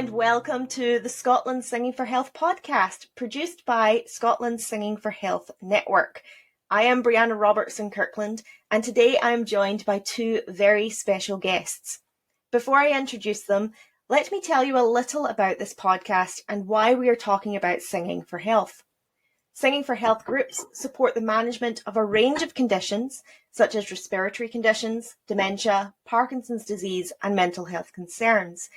and welcome to the Scotland Singing for Health podcast, produced by Scotland's Singing for Health Network. I am Brianna Robertson-Kirkland, and today I am joined by two very special guests. Before I introduce them, let me tell you a little about this podcast and why we are talking about singing for health. Singing for Health groups support the management of a range of conditions, such as respiratory conditions, dementia, Parkinson's disease, and mental health concerns.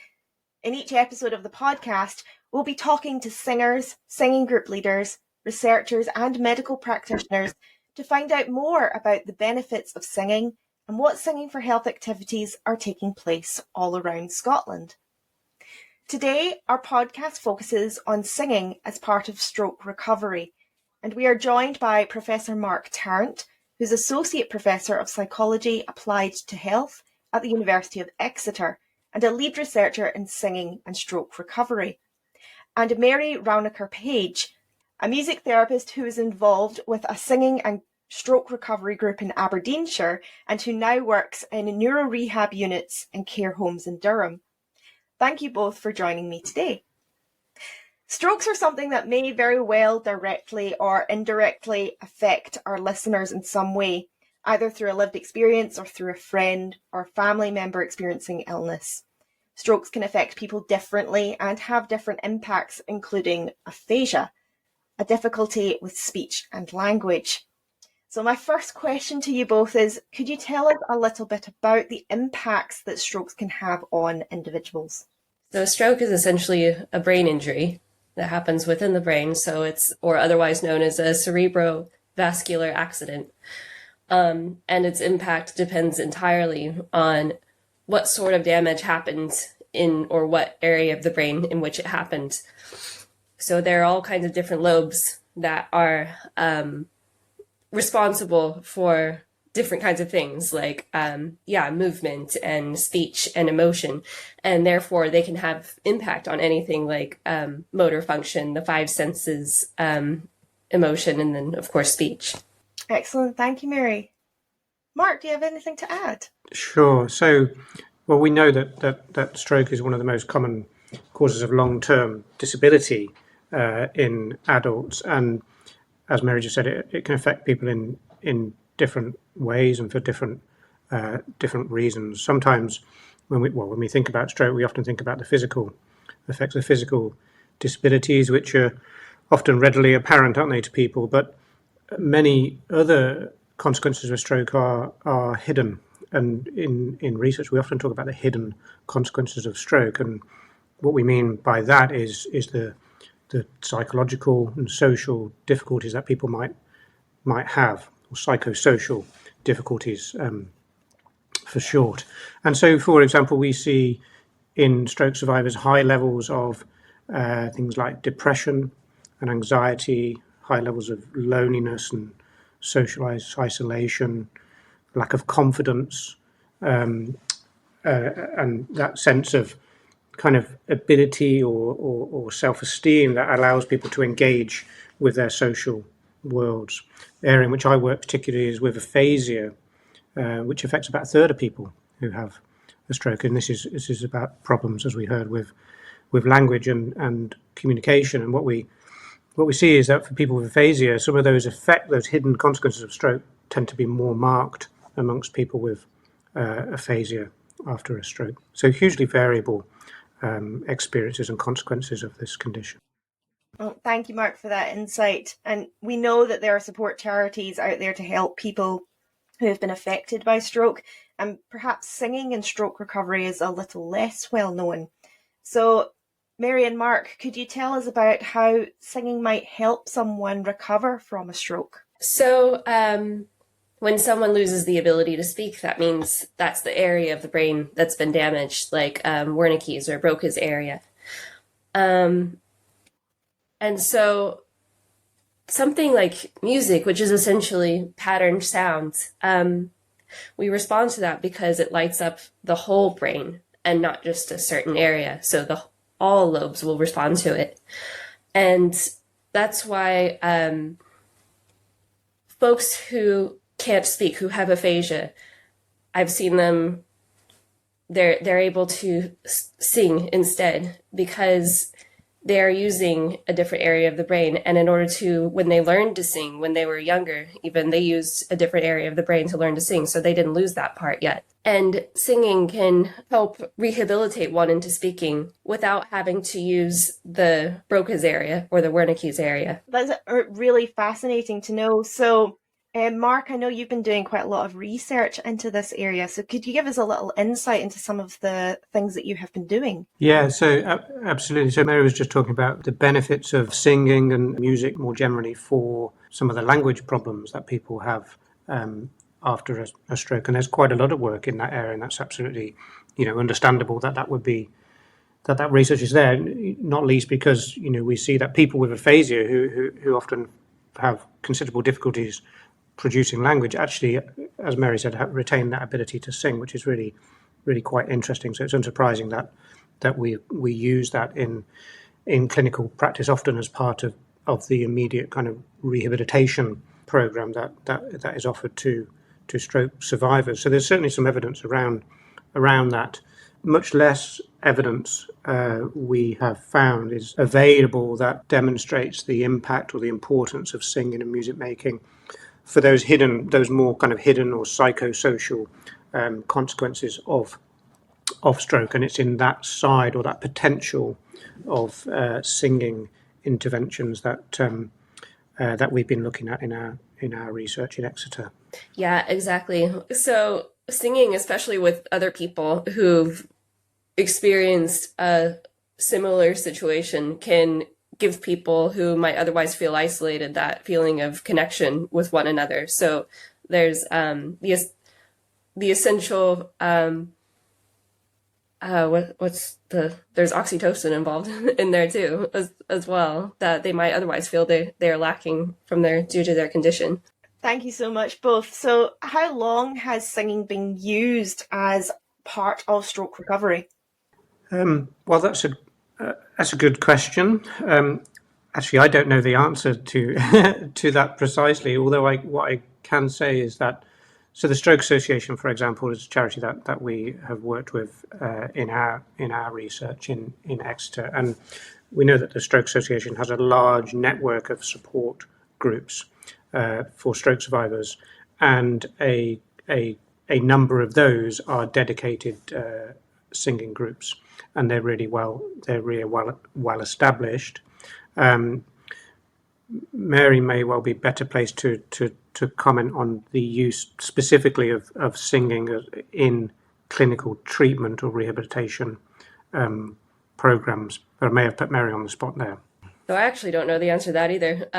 In each episode of the podcast, we'll be talking to singers, singing group leaders, researchers, and medical practitioners to find out more about the benefits of singing and what Singing for Health activities are taking place all around Scotland. Today, our podcast focuses on singing as part of stroke recovery, and we are joined by Professor Mark Tarrant, who's Associate Professor of Psychology Applied to Health at the University of Exeter, and a lead researcher in singing and stroke recovery, and Mary Raunikar, a music therapist who is involved with a singing and stroke recovery group in Aberdeenshire and who now works in neurorehab units in care homes in Durham. Thank you both for joining me today. Strokes are something that may very well directly or indirectly affect our listeners in some way, either through a lived experience or through a friend or family member experiencing illness. Strokes can affect people differently and have different impacts, including aphasia, a difficulty with speech and language. So my first question to you both is, could you tell us a little bit about the impacts that strokes can have on individuals? So a stroke is essentially a brain injury that happens within the brain, or otherwise known as a cerebrovascular accident. And its impact depends entirely on what sort of damage happened in or what area of the brain in which it happened. So there are all kinds of different lobes that are responsible for different kinds of things like movement and speech and emotion, and therefore they can have impact on anything like motor function, the five senses, emotion, and then of course speech. Excellent, thank you, Mary. Mark, do you have anything to add? Sure. So, we know that stroke is one of the most common causes of long-term disability in adults, and as Mary just said, it can affect people in different ways and for different reasons. Sometimes when we think about stroke, we often think about the physical effects of physical disabilities, which are often readily apparent, aren't they, to people? But many other consequences of stroke are hidden. And in research, we often talk about the hidden consequences of stroke. And what we mean by that is the psychological and social difficulties that people might have, or psychosocial difficulties for short. And so, for example, we see in stroke survivors high levels of things like depression and anxiety, high levels of loneliness and social isolation, lack of confidence, and that sense of kind of ability or self-esteem that allows people to engage with their social worlds. The area in which I work particularly is with aphasia, which affects about a third of people who have a stroke. And this is about problems, as we heard, with language and communication. And what we see is that for people with aphasia, some of those hidden consequences of stroke tend to be more marked amongst people with aphasia after a stroke. So hugely variable experiences and consequences of this condition. Well, thank you, Mark, for that insight. And we know that there are support charities out there to help people who have been affected by stroke, and perhaps singing and stroke recovery is a little less well known. So, Mary and Mark, could you tell us about how singing might help someone recover from a stroke? So, when someone loses the ability to speak, that means that's the area of the brain that's been damaged, like Wernicke's or Broca's area. And so something like music, which is essentially patterned sounds, we respond to that because it lights up the whole brain and not just a certain area. So all lobes will respond to it. And that's why folks who can't speak, who have aphasia, I've seen them they're able to sing instead because they're using a different area of the brain. And in order to, when they learned to sing, when they were younger, even they used a different area of the brain to learn to sing. So they didn't lose that part yet. And singing can help rehabilitate one into speaking without having to use the Broca's area or the Wernicke's area. That's really fascinating to know. So, Mark, I know you've been doing quite a lot of research into this area. So could you give us a little insight into some of the things that you have been doing? Yeah, so absolutely. So Mary was just talking about the benefits of singing and music more generally for some of the language problems that people have after a stroke. And there's quite a lot of work in that area, and that's absolutely, understandable that would be that research is there, not least because, we see that people with aphasia who often have considerable difficulties producing language actually, as Mary said, retain that ability to sing, which is really, really quite interesting. So it's unsurprising that we use that in clinical practice often as part of the immediate kind of rehabilitation program that is offered to stroke survivors. So there's certainly some evidence around that. Much less evidence we have found is available that demonstrates the impact or the importance of singing and music making for those more kind of hidden or psychosocial consequences of stroke. And it's in that side or that potential of singing interventions that we've been looking at in our research in Exeter. Yeah, exactly. So singing, especially with other people who've experienced a similar situation, can give people who might otherwise feel isolated that feeling of connection with one another. So there's the essential there's oxytocin involved in there too as well that they might otherwise feel they're lacking due to their condition. Thank you so much, both. So how long has singing been used as part of stroke recovery? Well, that's a good question. Actually, I don't know the answer to to that precisely. Although what I can say is that the Stroke Association, for example, is a charity that we have worked with in our research in Exeter, and we know that the Stroke Association has a large network of support groups for stroke survivors, and a number of those are dedicated singing groups, and they're really well established. Mary may well be better placed to comment on the use specifically of singing in clinical treatment or rehabilitation programs, but I may have put Mary on the spot there. So I actually don't know the answer to that either.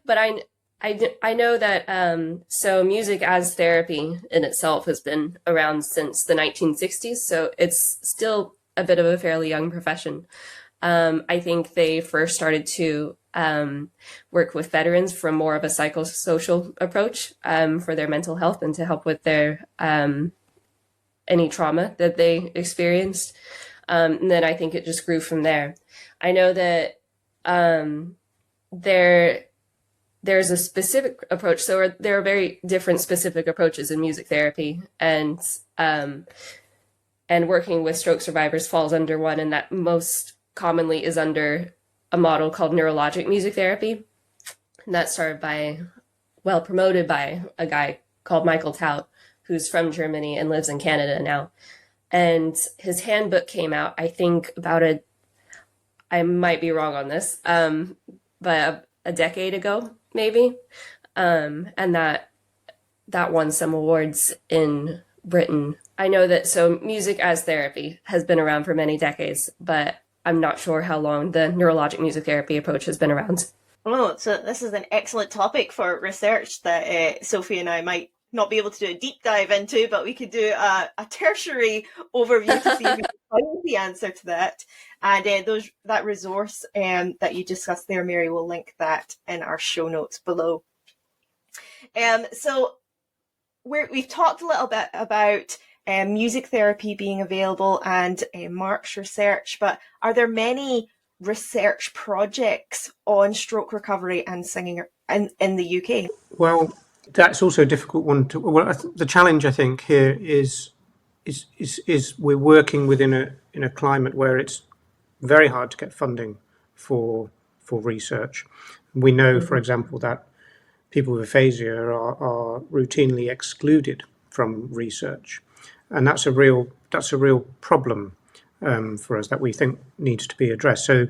But I know that so music as therapy in itself has been around since the 1960s, so it's still a bit of a fairly young profession. I think they first started to work with veterans from more of a psychosocial approach for their mental health and to help with their any trauma that they experienced. And then I think it just grew from there. I know that there's a specific approach. So there are very different specific approaches in music therapy, and working with stroke survivors falls under one, and that most commonly is under a model called neurologic music therapy. And that's promoted by a guy called Michael Taut, who's from Germany and lives in Canada now. And his handbook came out, I think I might be wrong on this, but a decade ago, maybe. And that won some awards in Britain. I know that music as therapy has been around for many decades, but I'm not sure how long the neurologic music therapy approach has been around. Oh, so this is an excellent topic for research that Sophie and I might not be able to do a deep dive into, but we could do a tertiary overview to see if we can find the answer to that. And that resource that you discussed there, Mary, will link that in our show notes below. So we've talked a little bit about music therapy being available and Mark's research, but are there many research projects on stroke recovery and singing in the UK? Well, that's also a difficult one the challenge I think here is is we're working within a climate where it's very hard to get funding for research. We know, for example, that people with aphasia are routinely excluded from research, and that's a real problem for us that we think needs to be addressed. So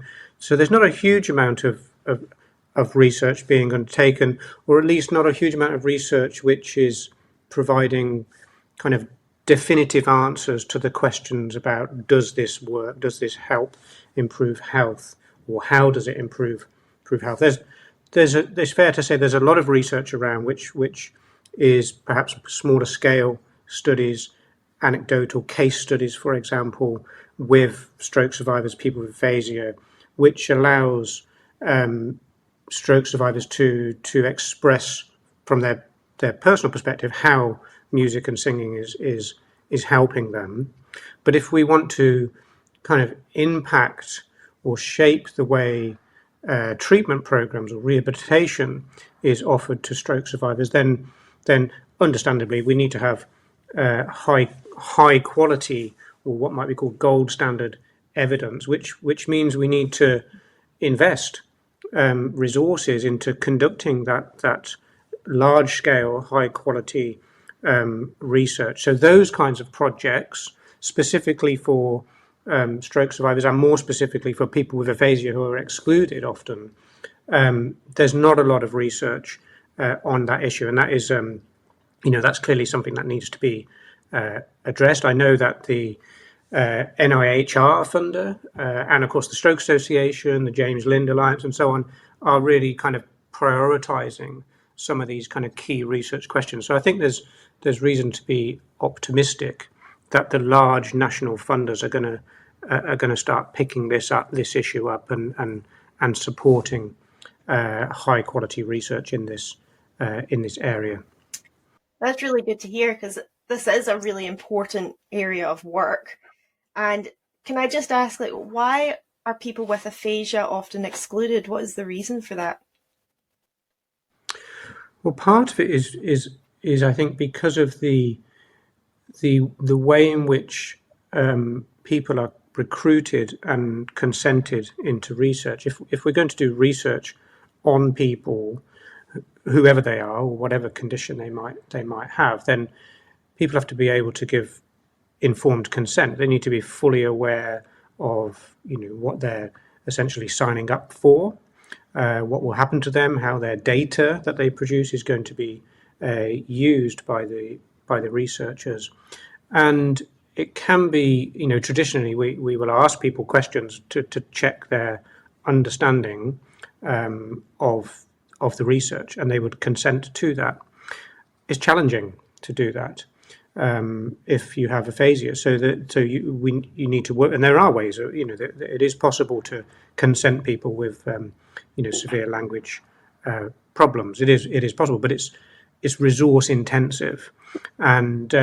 there's not a huge amount of research being undertaken, or at least not a huge amount of research which is providing kind of definitive answers to the questions about, does this work, does this help improve health, or how does it improve health. There's fair to say there's a lot of research around which is perhaps smaller scale studies, anecdotal case studies, for example, with stroke survivors, people with aphasia, which allows stroke survivors to express from their personal perspective how music and singing is helping them. But if we want to kind of impact or shape the way treatment programs or rehabilitation is offered to stroke survivors, then understandably we need to have high quality, or what might be called gold standard evidence, which means we need to invest resources into conducting that large scale, high quality research. So those kinds of projects, specifically for stroke survivors, and more specifically for people with aphasia who are excluded often, there's not a lot of research on that issue, and that is, that's clearly something that needs to be addressed. I know that the NIHR funder and of course the Stroke Association, the James Lind Alliance, and so on, are really kind of prioritising some of these kind of key research questions. So I think there's reason to be optimistic that the large national funders are going to start picking this issue up and supporting high quality research in this area. That's really good to hear, because this is a really important area of work. And can I just ask, why are people with aphasia often excluded? What is the reason for that? Well, part of it is I think because of the way in which people are recruited and consented into research. If we're going to do research on people, whoever they are or whatever condition they might have, then people have to be able to give informed consent. They need to be fully aware of what they're essentially signing up for, what will happen to them, how their data that they produce is going to be used by the researchers. And it can be, traditionally we will ask people questions to check their understanding of the research, and they would consent to that. It's challenging to do that if you have aphasia. So you need to work, and there are ways. It is possible to consent people with severe language problems. It is possible, but it's resource intensive, and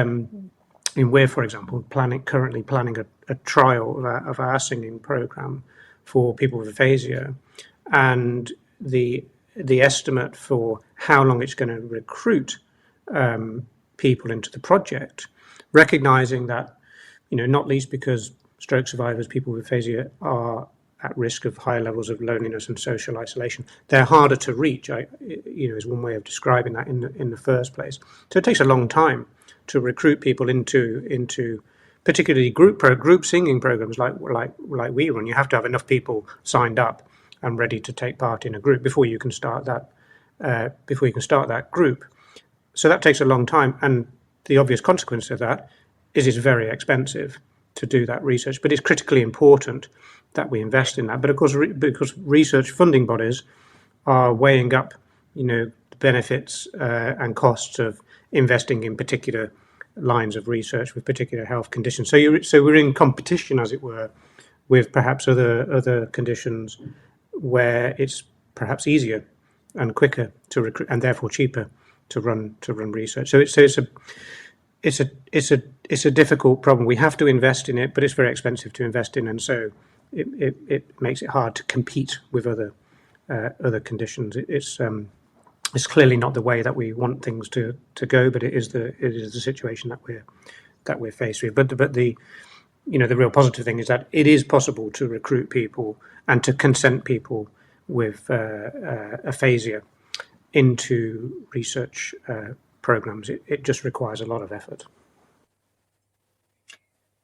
we're, for example, currently planning a trial of our singing program for people with aphasia, and the estimate for how long it's going to recruit people into the project, recognizing that, not least because stroke survivors, people with aphasia, are at risk of higher levels of loneliness and social isolation. They're harder to reach, is one way of describing that in the first place. So it takes a long time to recruit people into particularly group singing programs like we run. You have to have enough people signed up and ready to take part in a group before you can start that group. So that takes a long time, and the obvious consequence of that is it's very expensive to do that research. But it's critically important that we invest in that. But of course, because research funding bodies are weighing up, the benefits and costs of investing in particular lines of research with particular health conditions. So we're in competition, as it were, with perhaps other conditions where it's perhaps easier and quicker to recruit, and therefore cheaper to run research. So it's a difficult problem. We have to invest in it, but it's very expensive to invest in, and so it makes it hard to compete with other conditions. It's clearly not the way that we want things to go, but it is the situation that that we're faced with. But the the real positive thing is that it is possible to recruit people and to consent people with aphasia into research programs. It just requires a lot of effort.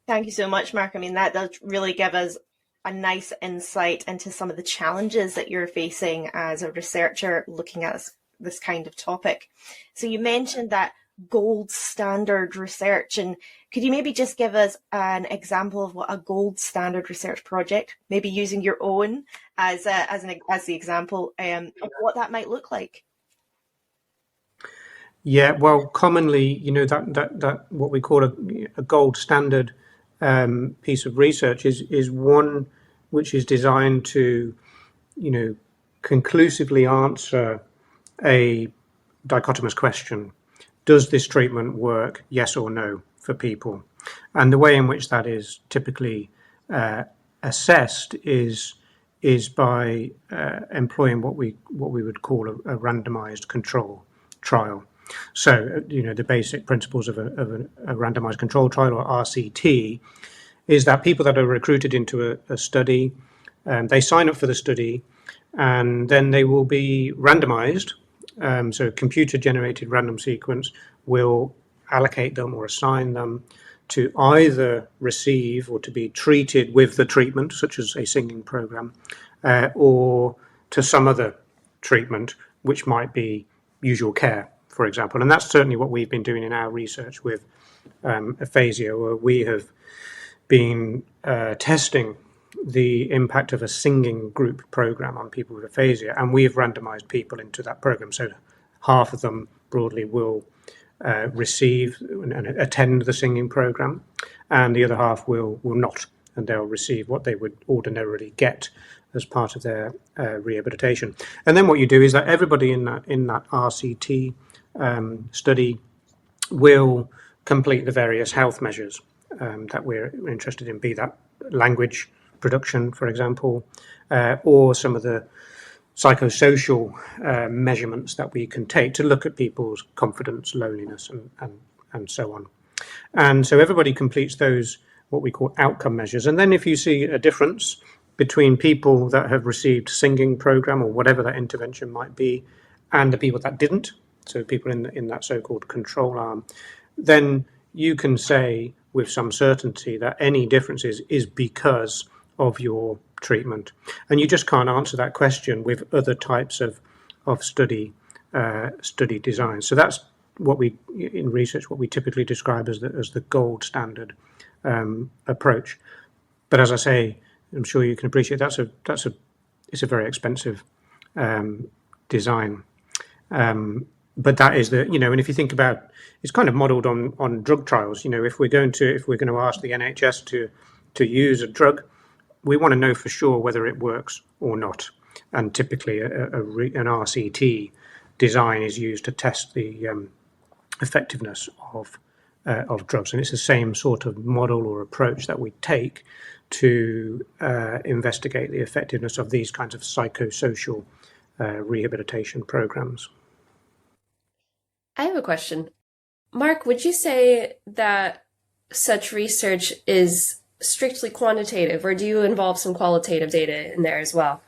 Thank you so much, Mark. I mean, that does really give us a nice insight into some of the challenges that you're facing as a researcher looking at this kind of topic. So you mentioned that gold standard research, and could you maybe just give us an example of what a gold standard research project, maybe using your own as the example, of what that might look like? Yeah, well, commonly, that what we call a gold standard piece of research is one which is designed to, conclusively answer a dichotomous question. Does this treatment work, yes or no, for people? And the way in which that is typically assessed is by employing what we would call a randomized control trial. So, the basic principles of a randomized control trial, or RCT, is that people that are recruited into a study, they sign up for the study, and then they will be randomized. So a computer-generated random sequence will allocate them or assign them to either receive or to be treated with the treatment, such as a singing program, or to some other treatment, which might be usual care, for example. And that's certainly what we've been doing in our research with aphasia, where we have been testing the impact of a singing group program on people with aphasia, and we have randomized people into that program. So half of them broadly will receive and attend the singing program, and the other half will not, and they'll receive what they would ordinarily get as part of their rehabilitation. And then what you do is that everybody in that RCT study will complete the various health measures that we're interested in, be that language production, for example, or some of the psychosocial measurements that we can take to look at people's confidence, loneliness, and so on. And so everybody completes those, what we call outcome measures. And then if you see a difference between people that have received singing program or whatever that intervention might be, and the people that didn't, so people in that so-called control arm, then you can say with some certainty that any differences is because of your treatment. And you just can't answer that question with other types of study design. So that's what we, in research, what we typically describe as the gold standard approach. But as I say, I'm sure you can appreciate it's a very expensive design. But that is and if you think about, it's kind of modelled on drug trials. If we're going to ask the NHS to use a drug, we want to know for sure whether it works or not. And typically, an RCT design is used to test the effectiveness of drugs, and it's the same sort of model or approach that we take to investigate the effectiveness of these kinds of psychosocial rehabilitation programs. I have a question. Mark, would you say that such research is strictly quantitative, or do you involve some qualitative data in there as well?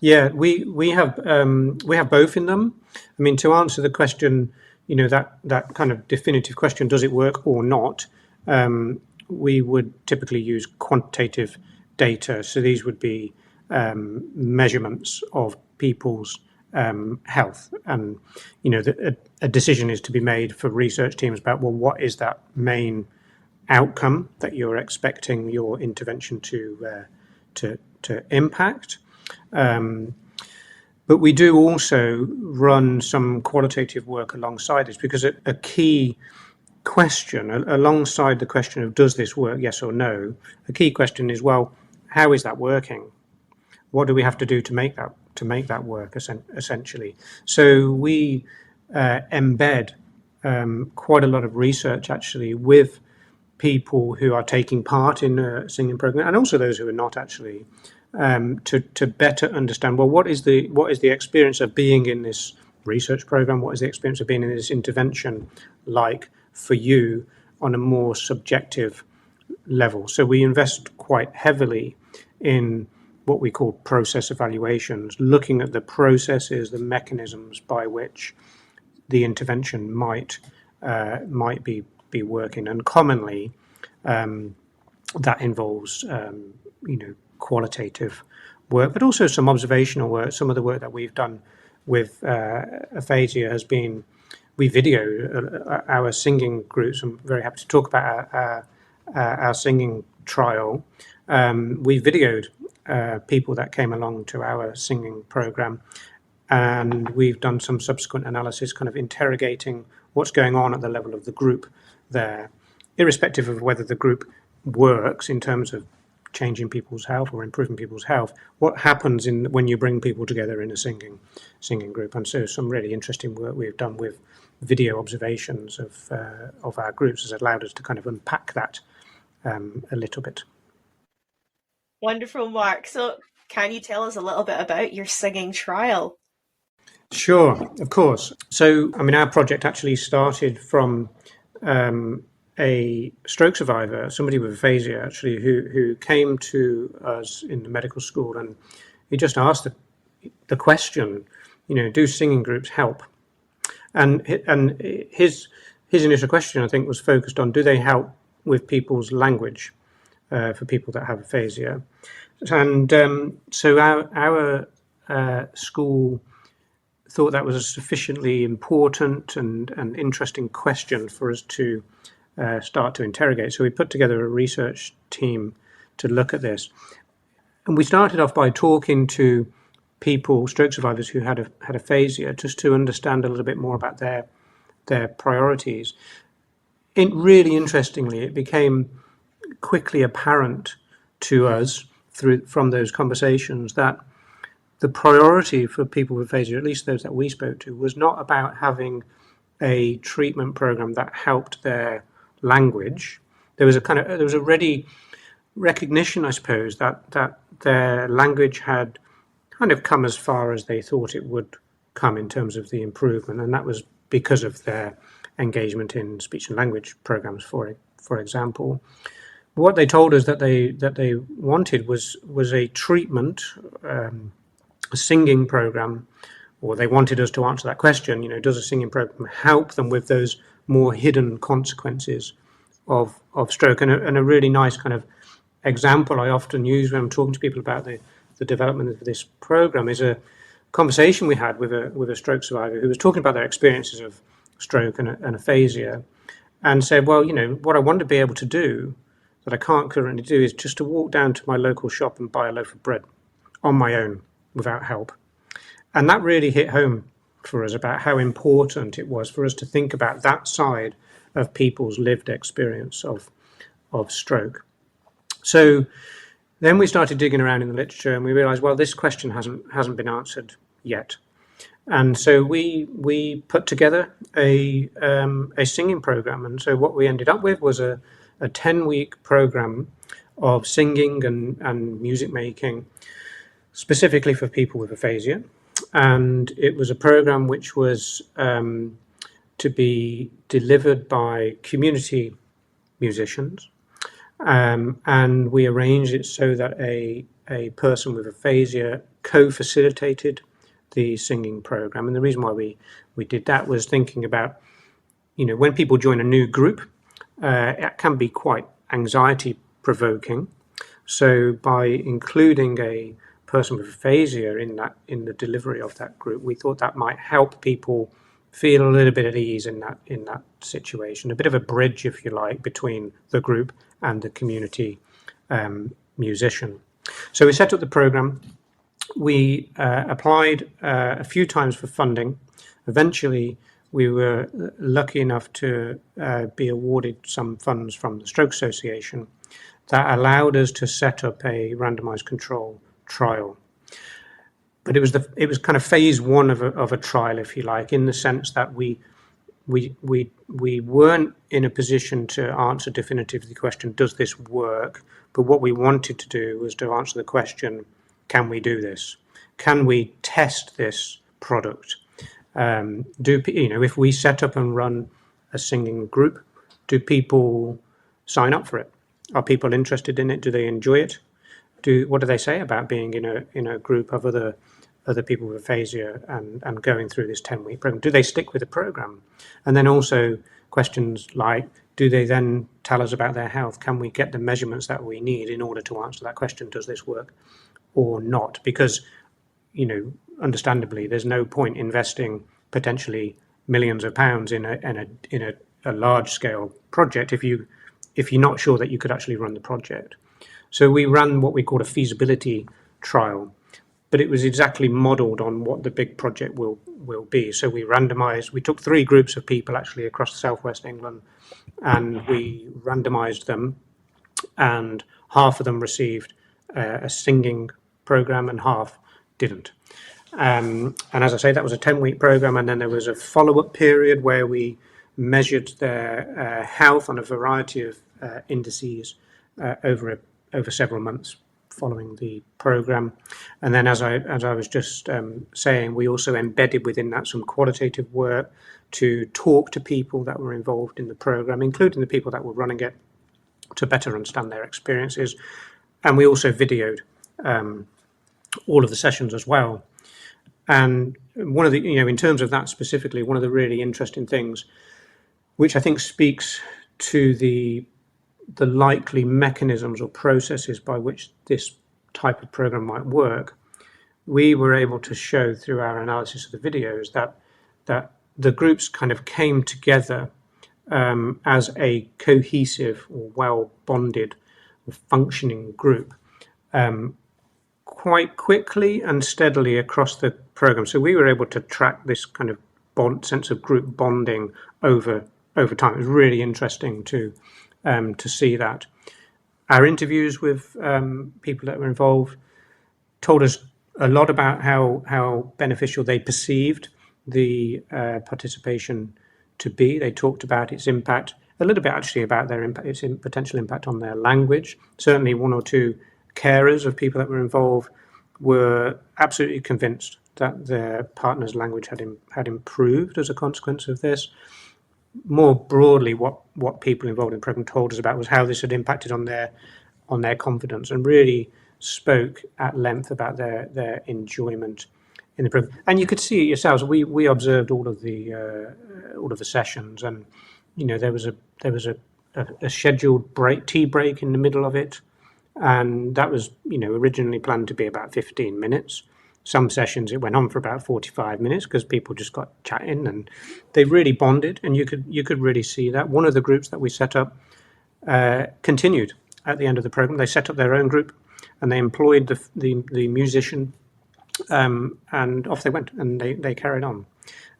Yeah, we have both in them. I mean, to answer the question, that kind of definitive question, does it work or not? We would typically use quantitative data. So these would be measurements of people's health, and a decision is to be made for research teams about, well, what is that main outcome that you're expecting your intervention to impact. But we do also run some qualitative work alongside this, because a key question alongside the question of does this work, yes or no, a key question is, well, how is that working? What do we have to do to make that work, essentially? So we embed quite a lot of research actually with people who are taking part in a singing program, and also those who are not, actually, to better understand, well, what is the experience of being in this research program? What is the experience of being in this intervention like for you? on a more subjective level. So we invest quite heavily in what we call process evaluations, looking at the processes, the mechanisms by which the intervention might be working. And commonly that involves qualitative work, but also some observational work. Some of the work that we've done with aphasia has been, we video our singing groups. I'm very happy to talk about our singing trial. We videoed people that came along to our singing program, and we've done some subsequent analysis, kind of interrogating what's going on at the level of the group there, irrespective of whether the group works in terms of changing people's health or improving people's health. What happens when you bring people together in a singing group? And so some really interesting work we've done with video observations of our groups has allowed us to kind of unpack that a little bit. Wonderful, Mark. So can you tell us a little bit about your singing trial? Sure, of course. So, I mean, our project actually started from a stroke survivor, somebody with aphasia, actually, who came to us in the medical school, and he just asked the question, do singing groups help? And his initial question, I think, was focused on, do they help with people's language for people that have aphasia? And so our school thought that was a sufficiently important and interesting question for us to start to interrogate. So we put together a research team to look at this. And we started off by talking to people, stroke survivors who had aphasia, just to understand a little bit more about their priorities. Really interestingly, it became quickly apparent to us from those conversations that the priority for people with aphasia, at least those that we spoke to, was not about having a treatment program that helped their language. There was a ready recognition, I suppose, that their language had kind of come as far as they thought it would come in terms of the improvement, and that was because of their engagement in speech and language programs, for example. What they told us that they wanted was a treatment, a singing program, or they wanted us to answer that question, does a singing program help them with those more hidden consequences of stroke? And a really nice kind of example I often use when I'm talking to people about the development of this program is a conversation we had with a stroke survivor who was talking about their experiences of stroke and aphasia, and said, well, what I want to be able to do that I can't currently do is just to walk down to my local shop and buy a loaf of bread on my own without help. And that really hit home for us about how important it was for us to think about that side of people's lived experience of stroke. So then we started digging around in the literature, and we realized, well, this question hasn't been answered yet. And so we put together a singing program. And so what we ended up with was a 10-week program of singing and music making specifically for people with aphasia. And it was a program which was to be delivered by community musicians. And we arranged it so that a person with aphasia co-facilitated the singing program. And the reason why we did that was thinking about, when people join a new group, it can be quite anxiety provoking. So by including a person with aphasia in the delivery of that group, we thought that might help people feel a little bit at ease in that situation, a bit of a bridge, if you like, between the group and the community musician. So we set up the program. We applied a few times for funding. Eventually, we were lucky enough to be awarded some funds from the Stroke Association that allowed us to set up a randomized control trial. But it was kind of phase one of a trial, if you like, in the sense that we weren't in a position to answer definitively the question, does this work? But what we wanted to do was to answer the question, can we do this? Can we test this product? If we set up and run a singing group, do people sign up for it? Are people interested in it? Do they enjoy it? What do they say about being in a group of other people with aphasia and going through this 10-week program? Do they stick with the program? And then also questions like, do they then tell us about their health? Can we get the measurements that we need in order to answer that question? Does this work or not? Because, understandably, there's no point investing potentially millions of pounds in a large scale project if you're not sure that you could actually run the project. So we ran what we called a feasibility trial, but it was exactly modelled on what the big project will be. So we took 3 groups of people actually across southwest England, and we randomised them, and half of them received a singing programme and half didn't. And as I say, that was a 10-week programme, and then there was a follow-up period where we measured their health on a variety of indices over several months following the program. And then, as I was just saying, we also embedded within that some qualitative work to talk to people that were involved in the program, including the people that were running it, to better understand their experiences. And we also videoed all of the sessions as well. And one of the, in terms of that specifically, one of the really interesting things, which I think speaks to the likely mechanisms or processes by which this type of program might work, we were able to show through our analysis of the videos that the groups kind of came together as a cohesive or well-bonded or functioning group quite quickly and steadily across the program. So we were able to track this kind of sense of group bonding over time. It was really interesting to see that. Our interviews with people that were involved told us a lot about how beneficial they perceived the participation to be. They talked about its impact, a little bit actually about their impact, its potential impact on their language. Certainly 1 or 2 carers of people that were involved were absolutely convinced that their partner's language had improved as a consequence of this. More broadly, what people involved in the program told us about was how this had impacted on their confidence, and really spoke at length about their enjoyment in the program. And you could see it yourselves. We observed all of the sessions, and there was a scheduled tea break in the middle of it, and that was originally planned to be about 15 minutes. Some sessions it went on for about 45 minutes because people just got chatting, and they really bonded, and you could really see that. One of the groups that we set up continued at the end of the program. They set up their own group, and they employed the musician, and off they went, and they carried on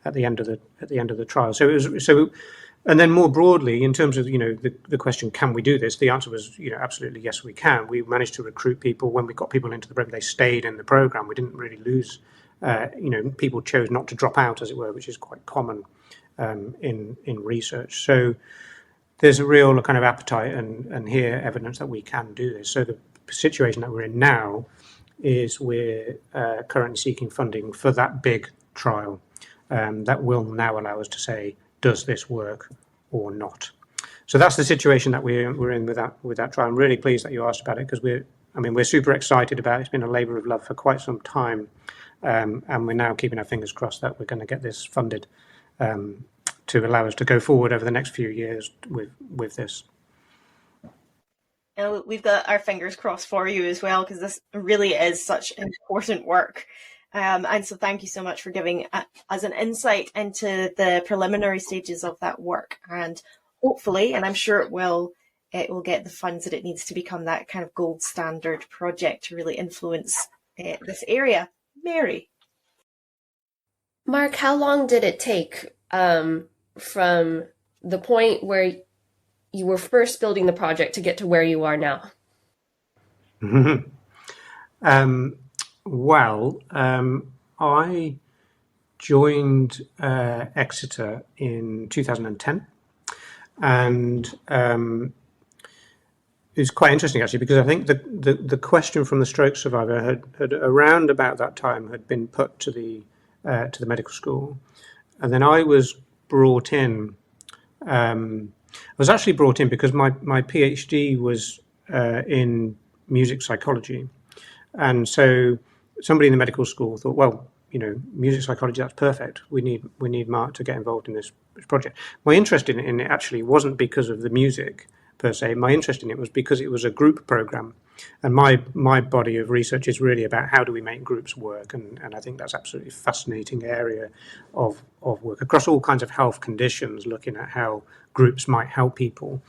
at the end of the trial. So it was so. And then more broadly, in terms of the question, can we do this? The answer was absolutely yes, we can. We managed to recruit people. When we got people into the program, they stayed in the program. We didn't really lose. People chose not to drop out, as it were, which is quite common in research. So there's a real kind of appetite and here evidence that we can do this. So the situation that we're in now is we're currently seeking funding for that big trial that will now allow us to say, does this work or not? So that's the situation that we're in with that trial. I'm really pleased that you asked about it, because we're super excited about it. It's been a labour of love for quite some time, and we're now keeping our fingers crossed that we're going to get this funded to allow us to go forward over the next few years with this. We've got our fingers crossed for you as well, because this really is such important work. And so thank you so much for giving us an insight into the preliminary stages of that work. And hopefully, and I'm sure it will get the funds that it needs to become that kind of gold standard project to really influence this area. Mary. Mark, how long did it take from the point where you were first building the project to get to where you are now? Well, I joined Exeter in 2010, and it was quite interesting actually, because I think the question from the stroke survivor had around about that time had been put to the medical school, and then I was brought in was actually brought in because my PhD was in music psychology. And so somebody in the medical school thought, well, music psychology, that's perfect. We need Mark to get involved in this project. My interest in it actually wasn't because of the music per se. My interest in it was because it was a group program. And my body of research is really about how do we make groups work. And I think that's absolutely fascinating area of work across all kinds of health conditions, looking at how groups might help people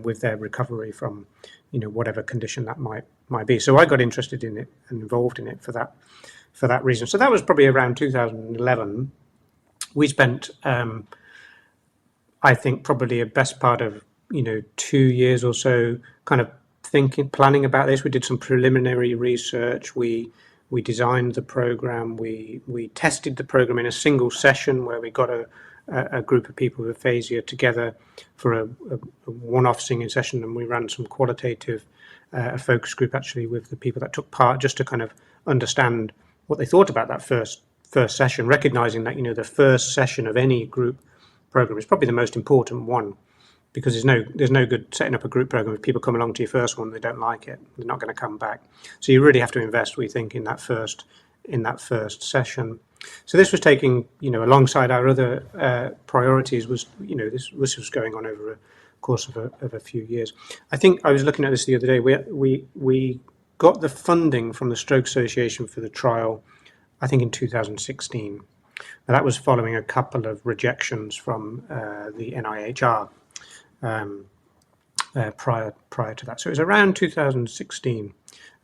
with their recovery from whatever condition that might be. So I got interested in it and involved in it for that reason. So that was probably around 2011. We spent, I think, probably a best part of 2 years or so, kind of planning about this. We did some preliminary research. We designed the program. We tested the program in a single session where we got a group of people with aphasia together for a one-off singing session, and we ran some qualitative focus group actually with the people that took part, just to kind of understand what they thought about that first session, recognizing that the first session of any group program is probably the most important one, because there's no good setting up a group program if people come along to your first one, they don't like it, they're not going to come back. So you really have to invest, we think, in that first session. So this was taking, alongside our other priorities, was this was going on over a course of a few years. I think I was looking at this the other day. We got the funding from the Stroke Association for the trial, I think, in 2016. Now, that was following a couple of rejections from the NIHR prior to that. So it was around 2016,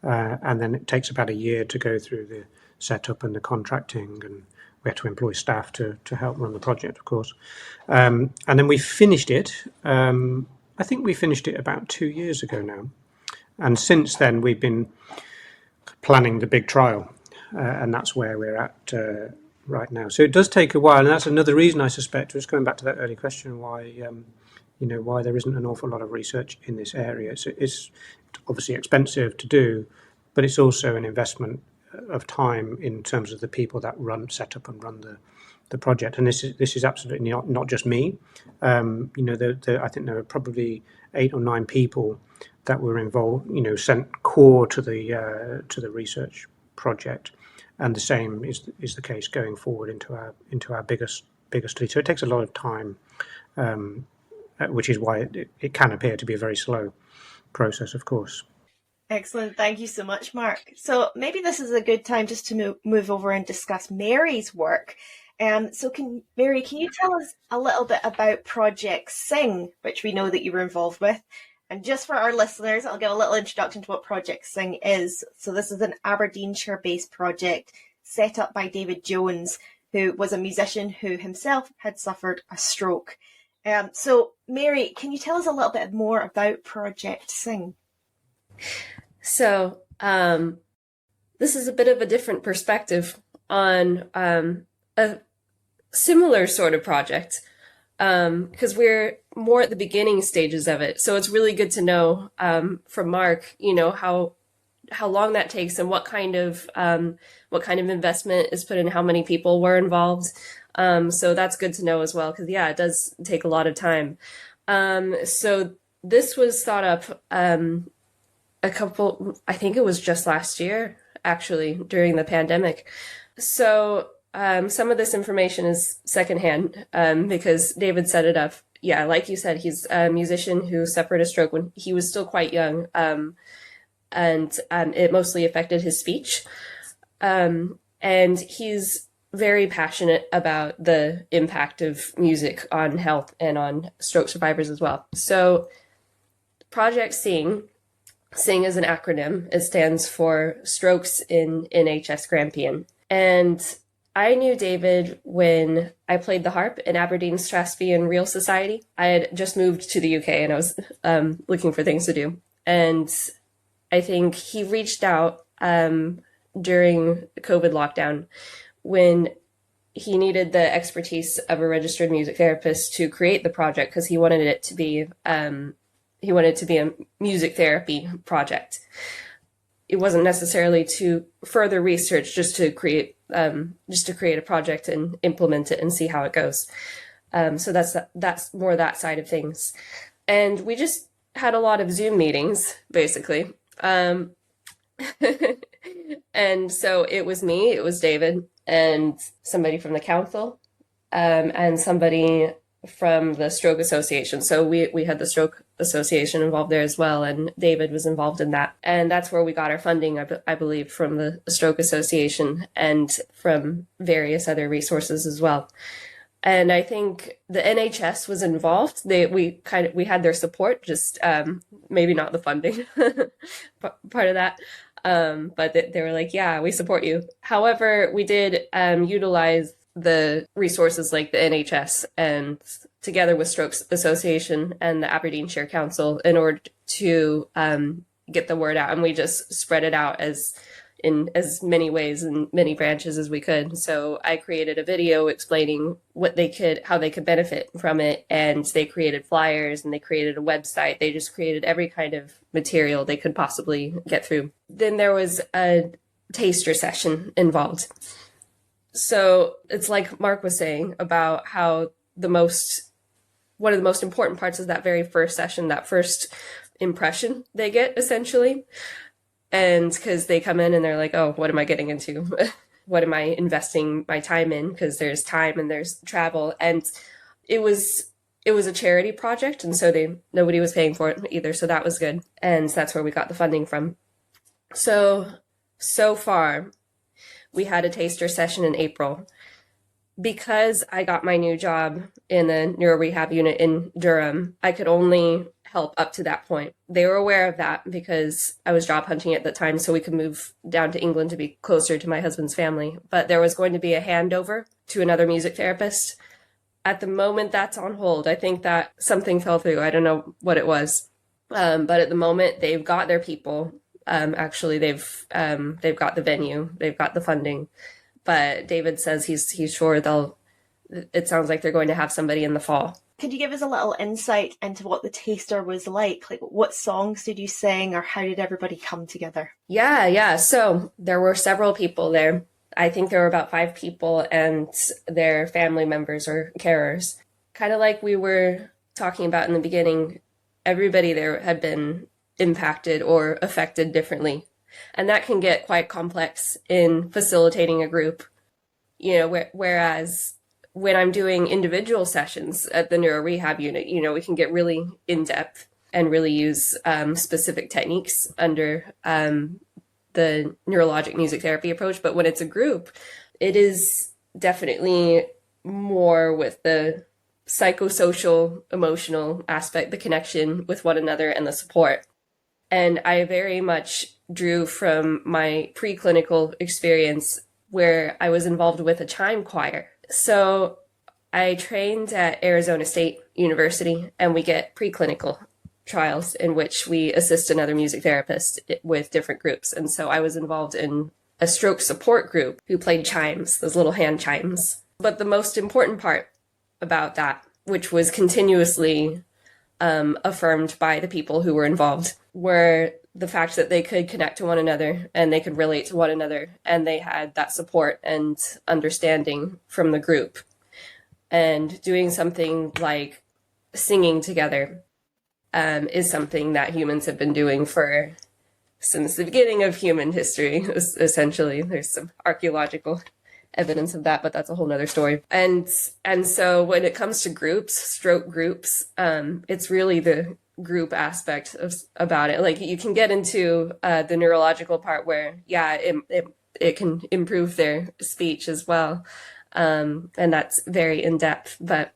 and then it takes about a year to go through the setup and the contracting, and we had to employ staff to help run the project, of course. And then we finished it. I think we finished it about 2 years ago now. And since then, we've been planning the big trial, and that's where we're at right now. So it does take a while, and that's another reason, I suspect, just going back to that early question, why why there isn't an awful lot of research in this area. It's obviously expensive to do, but it's also an investment of time in terms of the people that set up and run the project. And this is absolutely not just me. I think there were probably 8 or 9 people that were involved, sent core to the research project, and the same is the case going forward into our biggest study. So it takes a lot of time, which is why it can appear to be a very slow process, of course. Excellent. Thank you so much, Mark. So maybe this is a good time just to move over and discuss Mary's work. So Mary, can you tell us a little bit about Project Sing, which we know that you were involved with? And just for our listeners, I'll give a little introduction to what Project Sing is. So this is an Aberdeenshire-based project set up by David Jones, who was a musician who himself had suffered a stroke. So Mary, can you tell us a little bit more about Project Sing? So this is a bit of a different perspective on a similar sort of project, because we're more at the beginning stages of it. So it's really good to know from Mark, how long that takes and what kind of investment is put in, how many people were involved. So that's good to know as well, because it does take a lot of time. So this was thought up I think it was just last year, actually, during the pandemic. So some of this information is secondhand because David set it up. Yeah, like you said, he's a musician who suffered a stroke when he was still quite young, and it mostly affected his speech. And he's very passionate about the impact of music on health and on stroke survivors as well. So Project Sing is an acronym. It stands for Strokes in NHS Grampian. And I knew David when I played the harp in Aberdeen Strathspey Real Society. I had just moved to the UK and I was looking for things to do. And I think he reached out during the COVID lockdown when he needed the expertise of a registered music therapist to create the project, because he wanted it to be a music therapy project. It wasn't necessarily to further research, just to create a project and implement it and see how it goes. So that's more that side of things. And we just had a lot of Zoom meetings, basically. And so it was me, it was David, and somebody from the council, and somebody from the Stroke Association. So we had the Stroke Association involved there as well, and David was involved in that. And that's where we got our funding, I believe, from the Stroke Association and from various other resources as well. And I think the NHS was involved. We had their support, just maybe not the funding part of that. But they were like, yeah, we support you. However, we did utilize the resources like the NHS and together with Stroke Association and the Aberdeenshire Council in order to get the word out. And we just spread it out in as many ways and many branches as we could. So I created a video explaining how they could benefit from it. And they created flyers and they created a website. They just created every kind of material they could possibly get through. Then there was a taster session involved. So it's like Mark was saying about how one of the most important parts is that very first session, that first impression they get essentially. And because they come in and they're like, oh, what am I getting into? What am I investing my time in? Because there's time and there's travel. And it was a charity project. And so nobody was paying for it either. So that was good. And that's where we got the funding from. So far, we had a taster session in April. Because I got my new job in the neurorehab unit in Durham, I could only help up to that point. They were aware of that because I was job hunting at the time, so we could move down to England to be closer to my husband's family. But there was going to be a handover to another music therapist. At the moment, that's on hold. I think that something fell through. I don't know what it was. But at the moment, they've got their people. Actually, they've got the venue. They've got the funding. But David says he's sure it sounds like they're going to have somebody in the fall. Could you give us a little insight into what the taster was like? Like, what songs did you sing, or how did everybody come together? Yeah. So there were several people there. I think there were about 5 people and their family members or carers. Kind of like we were talking about in the beginning, everybody there had been impacted or affected differently. And that can get quite complex in facilitating a group, whereas when I'm doing individual sessions at the neurorehab unit, we can get really in-depth and really use specific techniques under the neurologic music therapy approach. But when it's a group, it is definitely more with the psychosocial, emotional aspect, the connection with one another and the support. And I very much drew from my preclinical experience where I was involved with a chime choir. So I trained at Arizona State University, and we get preclinical trials in which we assist another music therapist with different groups. And so I was involved in a stroke support group who played chimes, those little hand chimes. But the most important part about that, which was continuously affirmed by the people who were involved, were the fact that they could connect to one another and they could relate to one another, and they had that support and understanding from the group. And doing something like singing together is something that humans have been doing since the beginning of human history, essentially. There's some archaeological evidence of that, but that's a whole nother story. And so when it comes to groups, stroke groups, it's really the group aspect about it. Like, you can get into the neurological part where, it can improve their speech as well. And that's very in-depth, but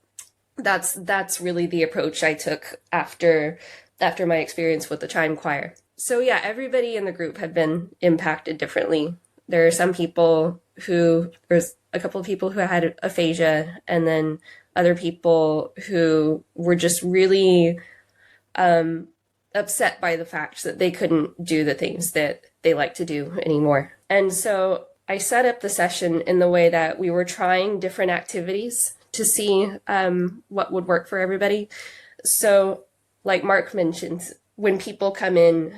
that's really the approach I took after my experience with the chime choir. So yeah, everybody in the group had been impacted differently. There are some people there's a couple of people who had aphasia, and then other people who were just really upset by the fact that they couldn't do the things that they like to do anymore. And so I set up the session in the way that we were trying different activities to see what would work for everybody. So like Mark mentioned, when people come in,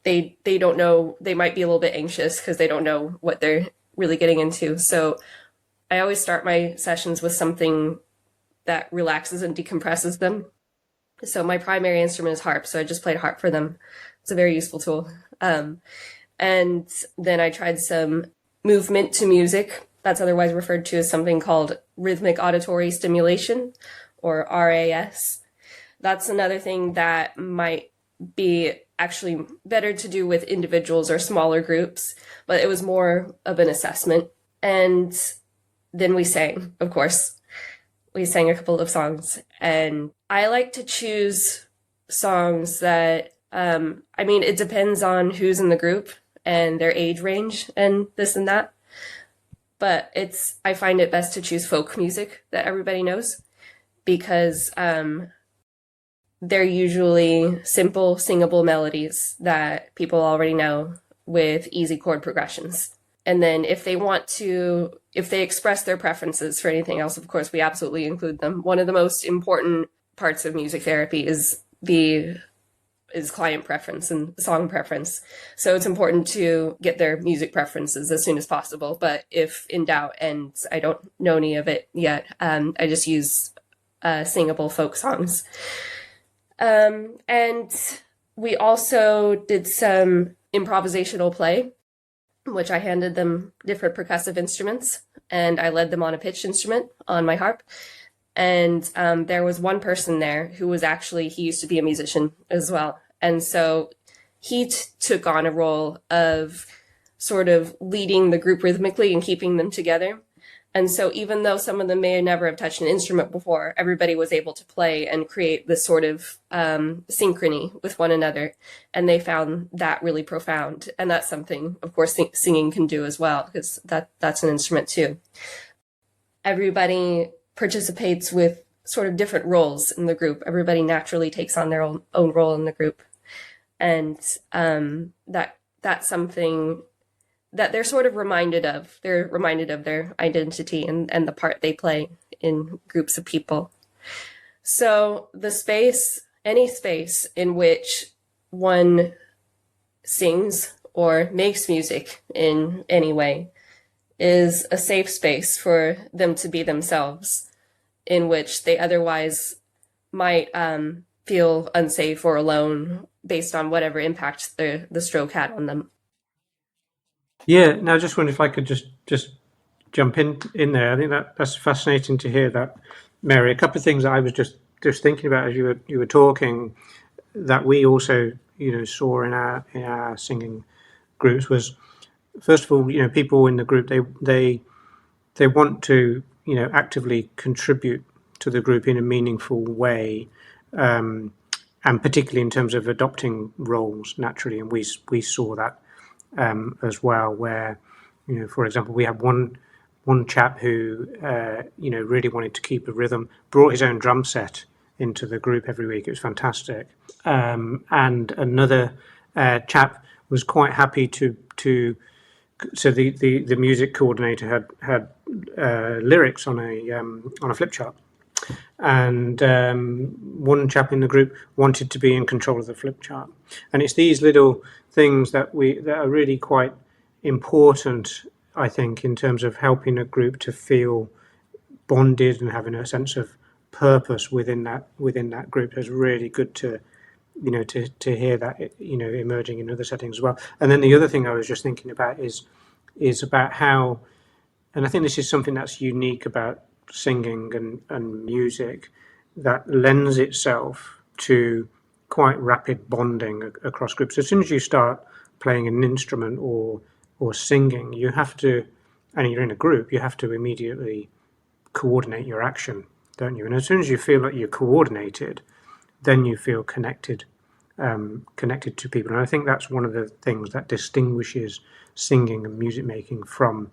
they don't know, they might be a little bit anxious because they don't know what they're really getting into. So I always start my sessions with something that relaxes and decompresses them. So my primary instrument is harp, so I just played harp for them. It's a very useful tool. And then I tried some movement to music. That's otherwise referred to as something called rhythmic auditory stimulation, or RAS. That's another thing that might be actually better to do with individuals or smaller groups, but it was more of an assessment. And then we sang, of course. We sang a couple of songs, and I like to choose songs that, it depends on who's in the group and their age range and this and that. But I find it best to choose folk music that everybody knows, because they're usually simple, singable melodies that people already know with easy chord progressions. And then if they express their preferences for anything else, of course, we absolutely include them. One of the most important parts of music therapy is client preference and song preference. So it's important to get their music preferences as soon as possible. But if in doubt, and I don't know any of it yet, I just use singable folk songs. And we also did some improvisational play, which I handed them different percussive instruments, and I led them on a pitched instrument on my harp. And there was one person there who was he used to be a musician as well. And so he took on a role of sort of leading the group rhythmically and keeping them together. And so even though some of them may never have touched an instrument before, everybody was able to play and create this sort of synchrony with one another. And they found that really profound. And that's something, of course, singing can do as well, because that's an instrument too. Everybody participates with sort of different roles in the group. Everybody naturally takes on their own role in the group. And that's something that they're sort of reminded of. They're reminded of their identity and the part they play in groups of people. So any space in which one sings or makes music in any way is a safe space for them to be themselves, in which they otherwise might feel unsafe or alone based on whatever impact the stroke had on them. Yeah, now I just wonder if I could just jump in there. I think that's fascinating to hear that, Mary. A couple of things that I was just thinking about as you were talking, that we also saw in our singing groups was, first of all, people in the group, they want to actively contribute to the group in a meaningful way, and particularly in terms of adopting roles naturally, and we saw that as well, where for example, we had one chap who really wanted to keep a rhythm, brought his own drum set into the group every week. It was fantastic. And another chap was quite happy to so the music coordinator had lyrics on a flip chart, and one chap in the group wanted to be in control of the flip chart. And it's these little things that are really quite important, I think, in terms of helping a group to feel bonded and having a sense of purpose within that group. It's really good to hear that emerging in other settings as well. And then the other thing I was just thinking about is about how, and I think this is something that's unique about singing and music, that lends itself to quite rapid bonding across groups. As soon as you start playing an instrument or singing, you have to, and you're in a group, you have to immediately coordinate your action, don't you? And as soon as you feel like you're coordinated, then you feel connected to people. And I think that's one of the things that distinguishes singing and music making from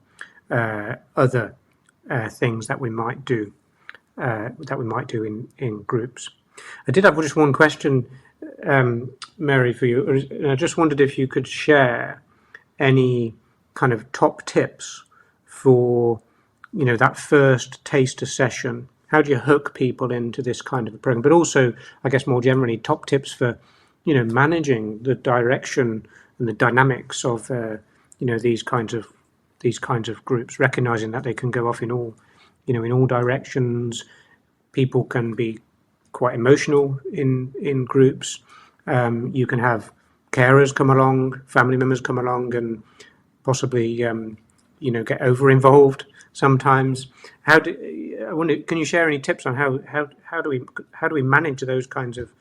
other things that we might do in groups. I did have just one question, Mary, for you. And I just wondered if you could share any kind of top tips for that first taster session. How do you hook people into this kind of a program? But also, I guess more generally, top tips for managing the direction and the dynamics of these kinds of groups, recognizing that they can go off in all directions, people can be quite emotional in groups. You can have carers come along, family members come along, and possibly get over involved sometimes. I wonder, can you share any tips on how do we manage those kinds of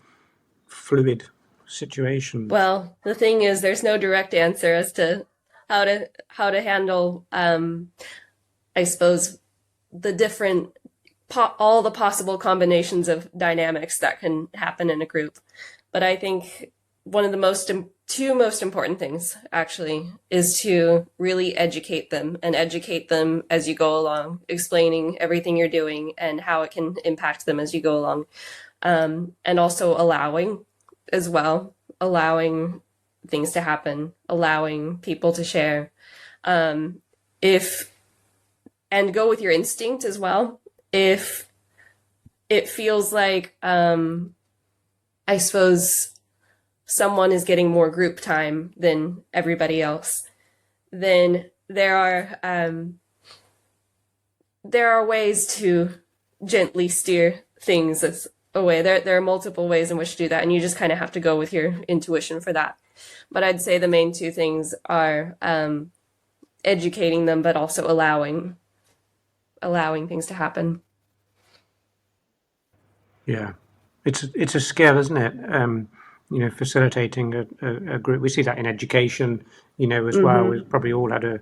fluid situations? Well, the thing is, there's no direct answer as to how to handle, I suppose, the different all the possible combinations of dynamics that can happen in a group. But I think one of the two most important things actually is to really educate them as you go along, explaining everything you're doing and how it can impact them as you go along. And also allowing things to happen, allowing people to share, and go with your instinct as well. If it feels like, I suppose, someone is getting more group time than everybody else, then there are ways to gently steer things away. There are multiple ways in which to do that, and you just kind of have to go with your intuition for that. But I'd say the main two things are educating them, but also allowing things to happen. Yeah, it's a skill, isn't it? Facilitating a group. We see that in education, as well. We've probably all had a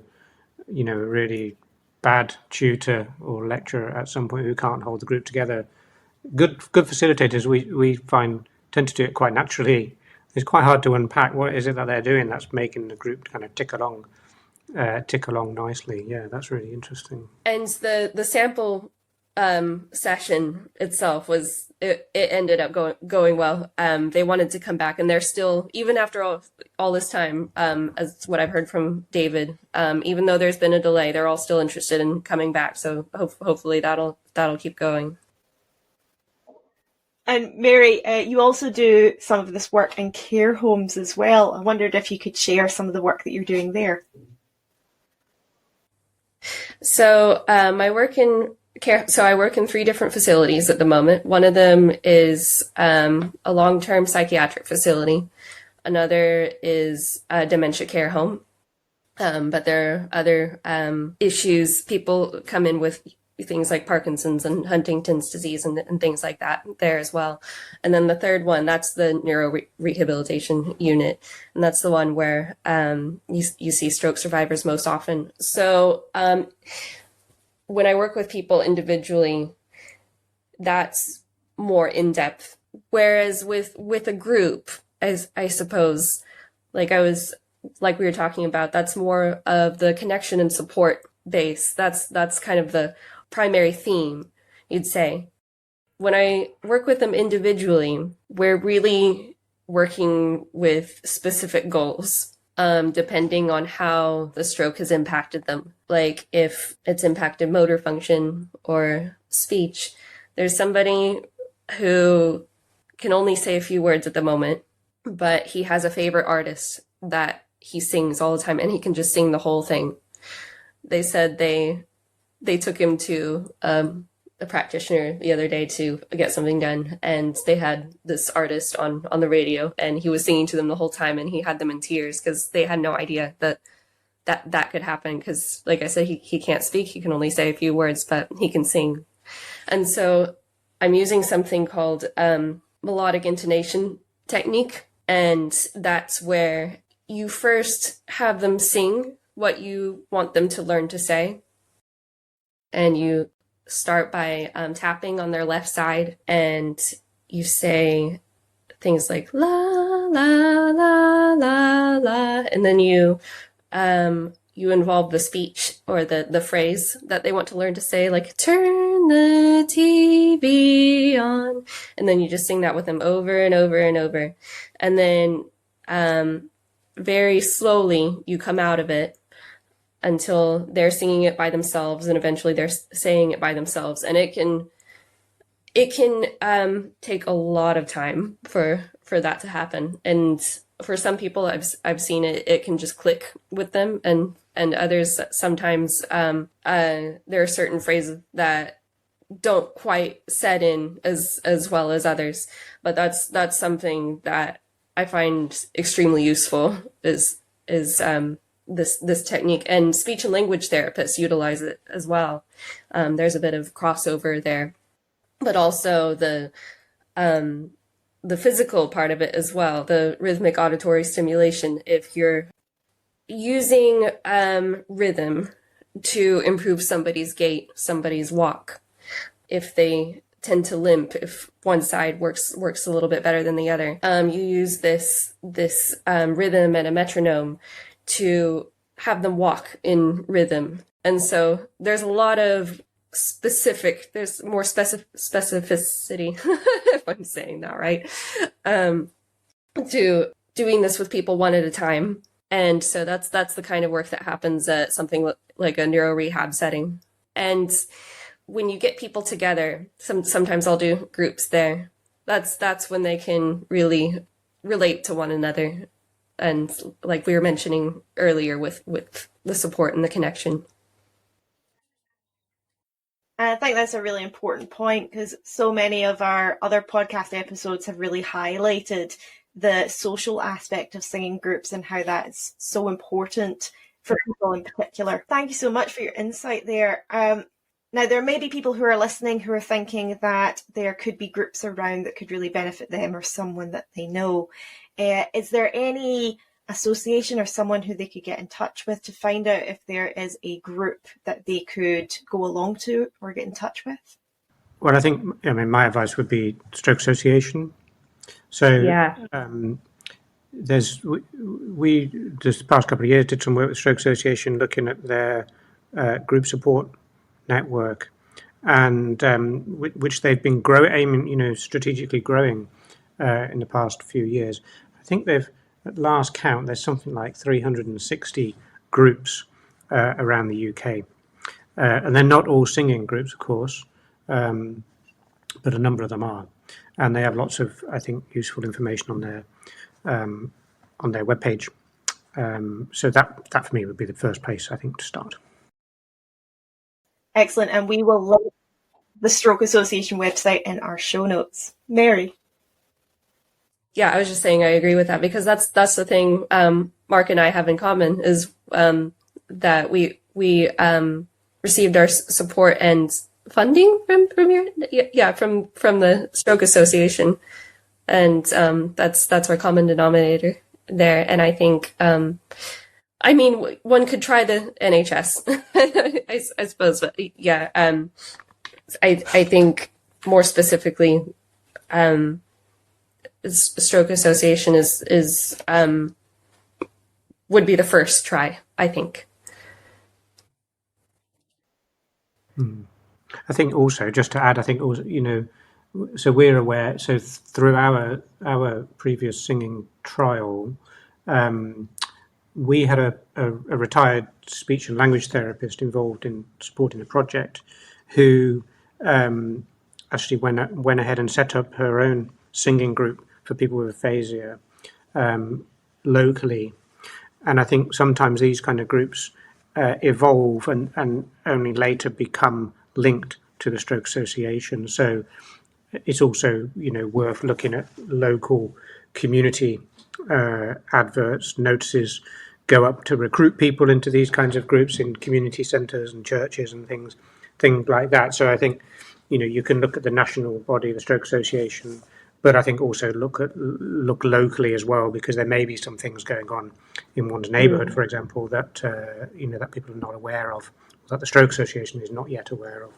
really bad tutor or lecturer at some point who can't hold the group together. Good facilitators, we find, tend to do it quite naturally. It's quite hard to unpack what is it that they're doing that's making the group kind of tick along nicely. Yeah, that's really interesting. And the sample session itself it ended up going well. They wanted to come back, and they're still, even after all this time, as what I've heard from David, even though there's been a delay, they're all still interested in coming back. So hopefully that'll keep going. And Mary, you also do some of this work in care homes as well. I wondered if you could share some of the work that you're doing there. So I work in 3 different facilities at the moment. One of them is a long-term psychiatric facility. Another is a dementia care home. But there are other issues. People come in with things like Parkinson's and Huntington's disease and things like that there as well. And then the third one, that's the neurorehabilitation unit. And that's the one where you see stroke survivors most often. So when I work with people individually, that's more in-depth. Whereas with a group, as I suppose, like we were talking about, that's more of the connection and support base. That's kind of the primary theme, you'd say. When I work with them individually, we're really working with specific goals, depending on how the stroke has impacted them. Like if it's impacted motor function or speech, there's somebody who can only say a few words at the moment, but he has a favorite artist that he sings all the time, and he can just sing the whole thing. They said they took him to a practitioner the other day to get something done, and they had this artist on the radio, and he was singing to them the whole time, and he had them in tears because they had no idea that could happen, because like I said, he can't speak, he can only say a few words, but he can sing. And so I'm using something called melodic intonation technique, and that's where you first have them sing what you want them to learn to say. And you start by tapping on their left side, and you say things like la la la la la, and then you involve the speech or the phrase that they want to learn to say, like turn the TV on, and then you just sing that with them over and over and over, and then very slowly you come out of it until they're singing it by themselves, and eventually they're saying it by themselves. And it can take a lot of time for that to happen. And for some people, I've seen it can just click with them, and others sometimes there are certain phrases that don't quite set in as well as others. But that's something that I find extremely useful is this technique, and speech and language therapists utilize it as well. There's a bit of crossover there, but also the physical part of it as well, the rhythmic auditory stimulation. If you're using rhythm to improve somebody's gait, somebody's walk, if they tend to limp, if one side works a little bit better than the other, you use this rhythm and a metronome to have them walk in rhythm. And so there's a lot of there's more specificity, if I'm saying that right, to doing this with people one at a time. And so that's the kind of work that happens at something like a neurorehab setting. And when you get people together, sometimes I'll do groups there. That's when they can really relate to one another. And like we were mentioning earlier with the support and the connection. And I think that's a really important point, because so many of our other podcast episodes have really highlighted the social aspect of singing groups and how that's so important for people in particular. Thank you so much for your insight there. Now, there may be people who are listening who are thinking that there could be groups around that could really benefit them or someone that they know. Is there any association or someone who they could get in touch with to find out if there is a group that they could go along to or get in touch with? Well, I mean, my advice would be Stroke Association. So Yeah. We just the past couple of years did some work with Stroke Association looking at their group support network, and which they've been strategically growing in the past few years. I think they've, at last count, there's something like 360 groups around the UK, and they're not all singing groups, of course, but a number of them are, and they have lots of, I think, useful information on their webpage. So that for me would be the first place, I think, to start. Excellent, and we will link the Stroke Association website in our show notes. Mary? Yeah, I was just saying I agree with that, because that's the thing Mark and I have in common is that we received our support and funding from the Stroke Association, and that's our common denominator there. And I think I mean, one could try the NHS, I suppose, but yeah, I think more specifically, Stroke Association is would be the first try, I think. I think also, just to add, I think also, so we're aware. So through our previous singing trial, we had a retired speech and language therapist involved in supporting the project, who actually went ahead and set up her own singing group for people with aphasia locally. And I think sometimes these kind of groups evolve and only later become linked to the Stroke Association. So it's also, worth looking at local community adverts, notices go up to recruit people into these kinds of groups in community centres and churches and things like that. So I think, you can look at the national body, the Stroke Association, but I think also look locally as well, because there may be some things going on in one's neighbourhood, for example, that that people are not aware of, that the Stroke Association is not yet aware of.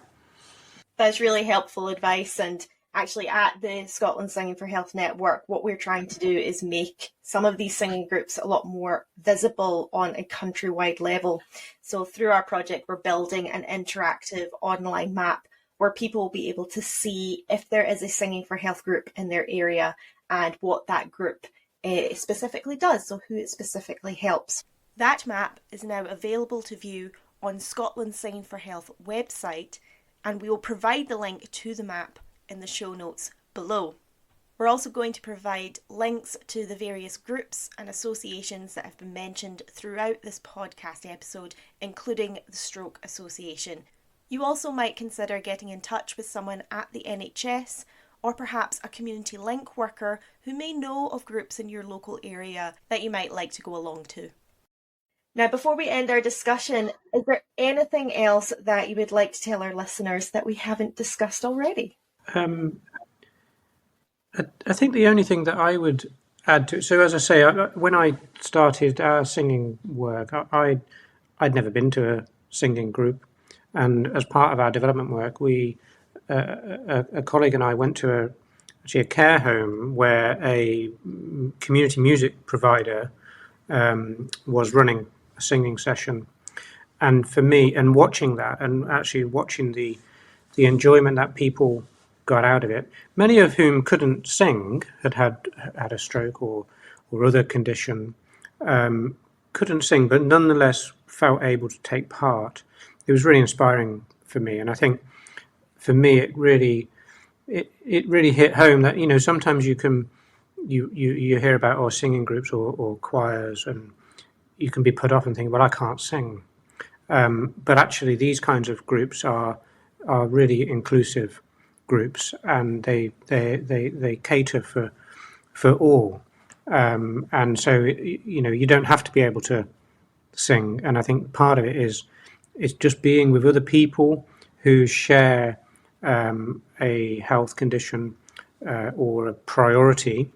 That's really helpful advice. And actually, at the Scotland Singing for Health Network, what we're trying to do is make some of these singing groups a lot more visible on a countrywide level. So through our project, we're building an interactive online map where people will be able to see if there is a Singing for Health group in their area and what that group specifically does, so who it specifically helps. That map is now available to view on Scotland Singing for Health website, and we will provide the link to the map in the show notes below. We're also going to provide links to the various groups and associations that have been mentioned throughout this podcast episode, including the Stroke Association. You also might consider getting in touch with someone at the NHS or perhaps a community link worker who may know of groups in your local area that you might like to go along to. Now, before we end our discussion, is there anything else that you would like to tell our listeners that we haven't discussed already? I think the only thing that I would add to, so as I say, when I started our singing work, I'd never been to a singing group, and as part of our development work, a colleague and I went to a care home where a community music provider was running a singing session, and for me, and watching that, and actually watching the enjoyment that people got out of it, many of whom couldn't sing, had a stroke or other condition, couldn't sing, but nonetheless felt able to take part. It was really inspiring for me, and I think for me it really hit home that, you know, sometimes you hear about singing groups or choirs, and you can be put off and think, well, I can't sing, but actually these kinds of groups are really inclusive groups, and they cater for all, and so, you know, you don't have to be able to sing, and I think part of it is just being with other people who share a health condition or a priority,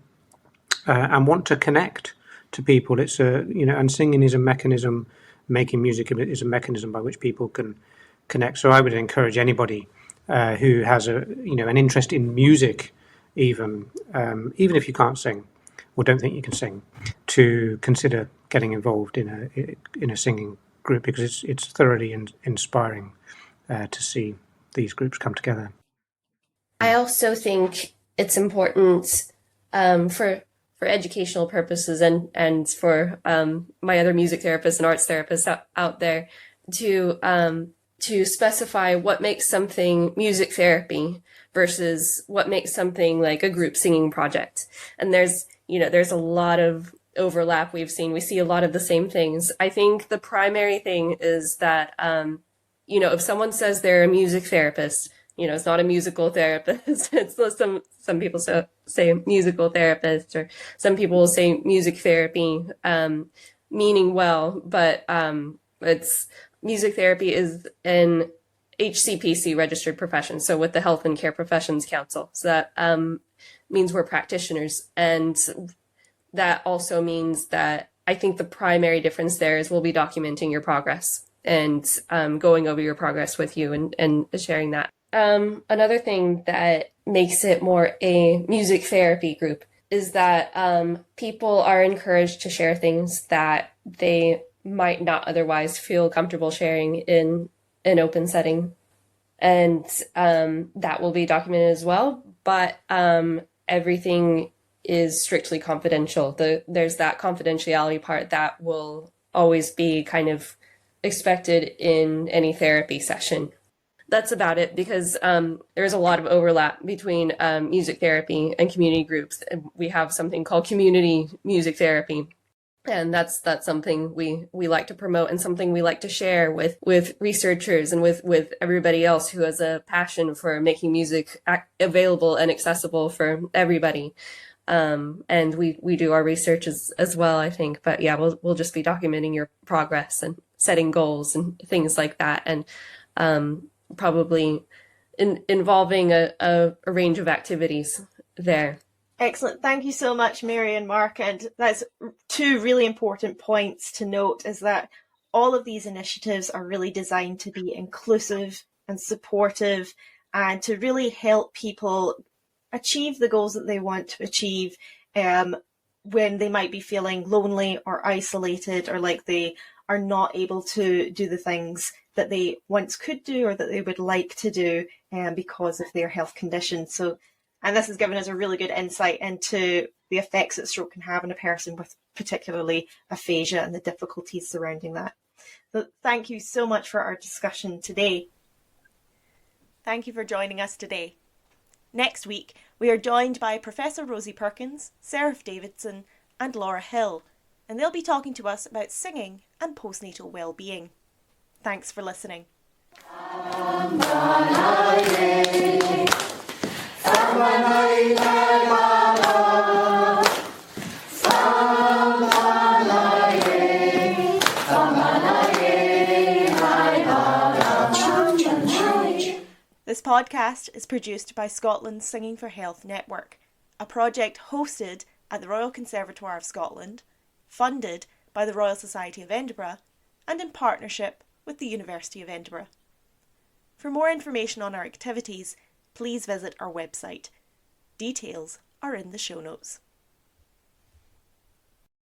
and want to connect to people. It's and singing is a mechanism, making music is a mechanism by which people can connect. So I would encourage anybody who has an interest in music, even if you can't sing or don't think you can sing, to consider getting involved in a singing group, because it's thoroughly inspiring to see these groups come together. I also think it's important for educational purposes and for my other music therapists and arts therapists out there to specify what makes something music therapy versus what makes something like a group singing project. And there's a lot of overlap we see a lot of the same things. I think the primary thing is that, if someone says they're a music therapist, it's not a musical therapist. It's some people say musical therapist, or some people will say music therapy, meaning well, but it's music therapy is an HCPC registered profession, so with the Health and Care Professions Council. So that means we're practitioners, and that also means that I think the primary difference there is we'll be documenting your progress and going over your progress with you and sharing that. Another thing that makes it more a music therapy group is that people are encouraged to share things that they might not otherwise feel comfortable sharing in an open setting. And that will be documented as well, but everything is strictly confidential. There's that confidentiality part that will always be kind of expected in any therapy session. That's about it, because there's a lot of overlap between music therapy and community groups. We have something called community music therapy, and that's something we like to promote and something we like to share with researchers and with everybody else who has a passion for making music available and accessible for everybody. And we do our research as well, I think. But yeah, we'll just be documenting your progress and setting goals and things like that, and probably involving a range of activities there. Excellent. Thank you so much, Mary and Mark. And that's two really important points to note, is that all of these initiatives are really designed to be inclusive and supportive, and to really help people achieve the goals that they want to achieve when they might be feeling lonely or isolated, or like they are not able to do the things that they once could do or that they would like to do because of their health condition. So, and this has given us a really good insight into the effects that stroke can have on a person with particularly aphasia and the difficulties surrounding that. So thank you so much for our discussion today. Thank you for joining us today. Next week, we are joined by Professor Rosie Perkins, Seraph Davidson and Laura Hill, and they'll be talking to us about singing and postnatal well-being. Thanks for listening. This podcast is produced by Scotland's Singing for Health Network, a project hosted at the Royal Conservatoire of Scotland, funded by the Royal Society of Edinburgh, and in partnership with the University of Edinburgh. For more information on our activities, please visit our website. Details are in the show notes.